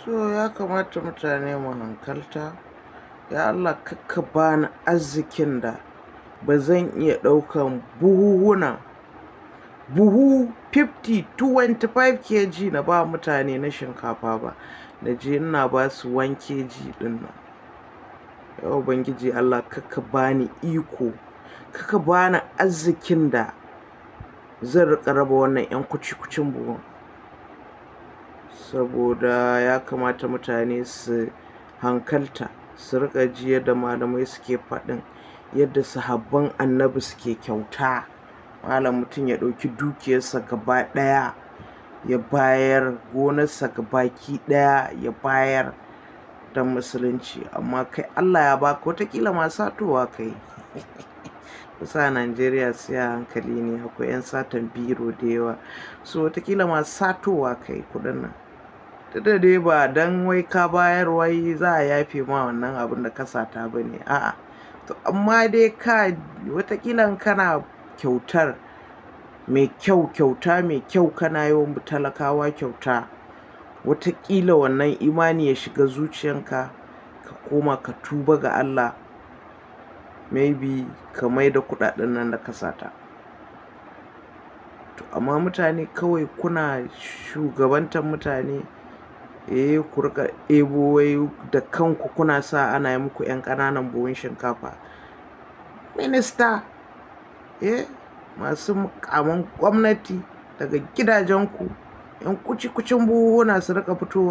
So ya kamata mutane mu hankalta. Ya Allah kakka bani arzikin da ba zan iya ɗaukan buhu 50 25 kg na ba mutane na shinkafa ba, na je ina ba su 1 kg ɗin nan. Ya Ubangiji Allah kakka bani iko, kakka bani arzikin da zan riƙa raba wannan 'yan kucikucin buhun. Saboda ya kamata mutane su hankalta, su riƙa ji yadda malamai suke faɗin yadda sahabban annabi suke kyauta. Malam mutum ya ɗauki dukiyarsa gaba ɗaya ya bayar, gonarsa gabaki ɗaya ya bayar don musulunci, amma kai Allah ya baka wataƙila ma satowa kai. Kusa Najeriya sai a hankali ne, akwai 'yan satan biro da yawa, so wataƙila ma satowa kai kuɗin nan. Da dai ba dan wai ka bayar wai za a yafe ma wannan abin da ka sata ba ne, a'a. To amma dai ka wataƙila kana kyautar mai kyau, kyauta mai kyau, kana yawan talakawa kyauta, wataƙila wannan imani ya shiga zuciyanka ka koma ka tuba ga Allah, maybe ka mai da kuɗaɗen nan da ka sata. To amma mutane kawai kuna shugabantar mutane, ku riƙa ebo wai da kanku kuna sa ana yi muku 'yan ƙananan buhun shinkafa. Minista, masu muƙaman gwamnati daga gidajenku 'yan kucikucin buhuhuna su riƙa fitowa.